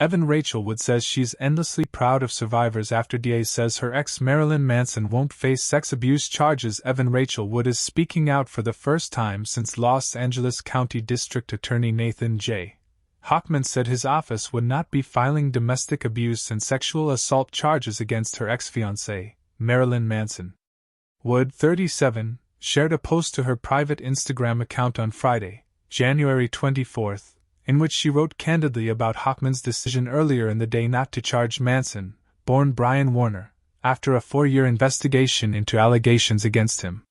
Evan Rachel Wood says she's endlessly proud of survivors after DA says her ex Marilyn Manson won't face sex abuse charges. Evan Rachel Wood is speaking out for the first time since Los Angeles County District Attorney Nathan J. Hochman said his office would not be filing domestic abuse and sexual assault charges against her ex-fiancé, Marilyn Manson. Wood, 37, shared a post to her private Instagram account on Friday, January 24, in which she wrote candidly about Hochman's decision earlier in the day not to charge Manson, born Brian Warner, after a 4-year investigation into allegations against him.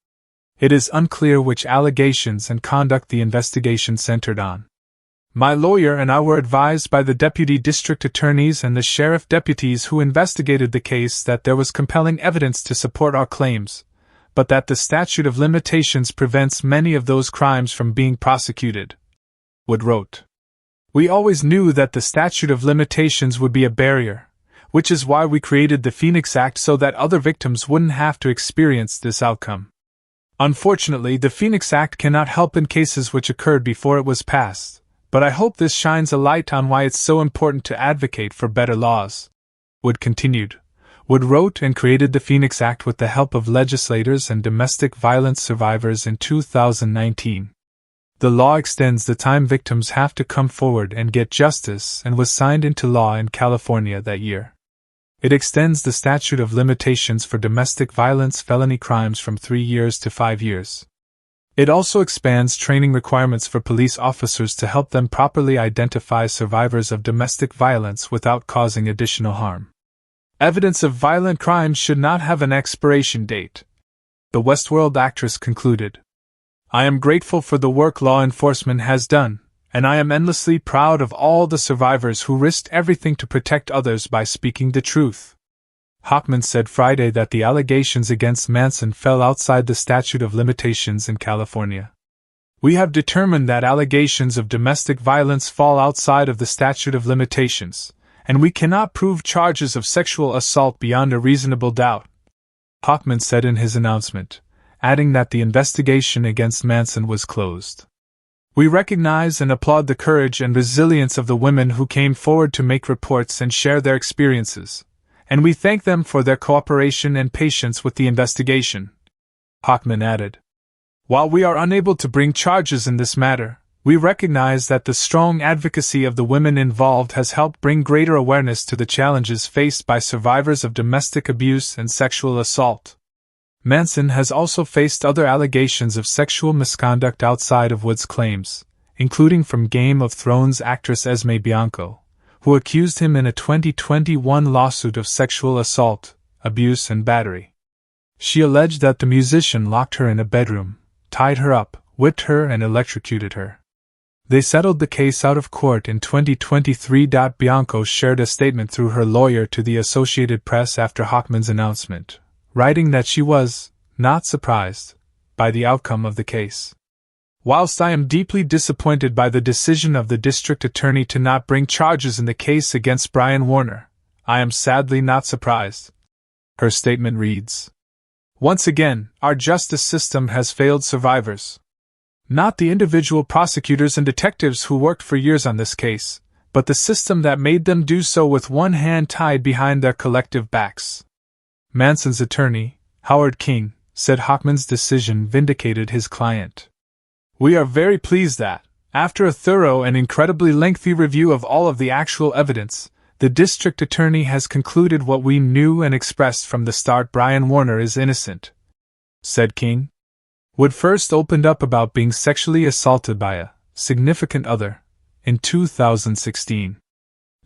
It is unclear which allegations and conduct the investigation centered on. My lawyer and I were advised by the deputy district attorneys and the sheriff deputies who investigated the case that there was compelling evidence to support our claims, but that the statute of limitations prevents many of those crimes from being prosecuted. Wood wrote. We always knew that the statute of limitations would be a barrier, which is why we created the Phoenix Act so that other victims wouldn't have to experience this outcome. Unfortunately, the Phoenix Act cannot help in cases which occurred before it was passed, but I hope this shines a light on why it's so important to advocate for better laws. Wood continued. Wood wrote and created the Phoenix Act with the help of legislators and domestic violence survivors in 2019. The law extends the time victims have to come forward and get justice and was signed into law in California that year. It extends the statute of limitations for domestic violence felony crimes from 3 years to 5 years. It also expands training requirements for police officers to help them properly identify survivors of domestic violence without causing additional harm. Evidence of violent crimes should not have an expiration date. The Westworld actress concluded. I am grateful for the work law enforcement has done, and I am endlessly proud of all the survivors who risked everything to protect others by speaking the truth. Hochman said Friday that the allegations against Manson fell outside the statute of limitations in California. We have determined that allegations of domestic violence fall outside of the statute of limitations, and we cannot prove charges of sexual assault beyond a reasonable doubt, Hochman said in his announcement, adding that the investigation against Manson was closed. We recognize and applaud the courage and resilience of the women who came forward to make reports and share their experiences, and we thank them for their cooperation and patience with the investigation, Hochman added. While we are unable to bring charges in this matter, we recognize that the strong advocacy of the women involved has helped bring greater awareness to the challenges faced by survivors of domestic abuse and sexual assault. Manson has also faced other allegations of sexual misconduct outside of Wood's claims, including from Game of Thrones actress Esme Bianco, who accused him in a 2021 lawsuit of sexual assault, abuse and battery. She alleged that the musician locked her in a bedroom, tied her up, whipped her and electrocuted her. They settled the case out of court in 2023. Bianco shared a statement through her lawyer to the Associated Press after Hochman's announcement, writing that she was not surprised by the outcome of the case. Whilst I am deeply disappointed by the decision of the district attorney to not bring charges in the case against Brian Warner, I am sadly not surprised. Her statement reads, once again, our justice system has failed survivors. Not the individual prosecutors and detectives who worked for years on this case, but the system that made them do so with one hand tied behind their collective backs. Manson's attorney, Howard King, said Hochman's decision vindicated his client. We are very pleased that, after a thorough and incredibly lengthy review of all of the actual evidence, the district attorney has concluded what we knew and expressed from the start: Brian Warner is innocent, said King. Wood first opened up about being sexually assaulted by a significant other in 2016.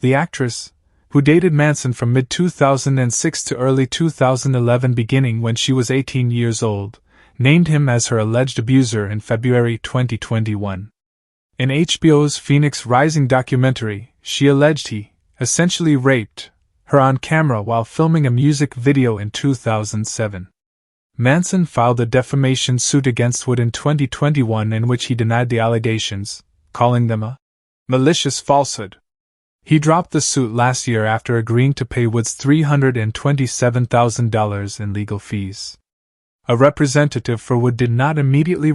The actress, who dated Manson from mid-2006 to early 2011, beginning when she was 18 years old, named him as her alleged abuser in February 2021. In HBO's Phoenix Rising documentary, she alleged he essentially raped her on camera while filming a music video in 2007. Manson filed a defamation suit against Wood in 2021 in which he denied the allegations, calling them a malicious falsehood. He dropped the suit last year after agreeing to pay Wood's $327,000 in legal fees. A representative for Wood did not immediately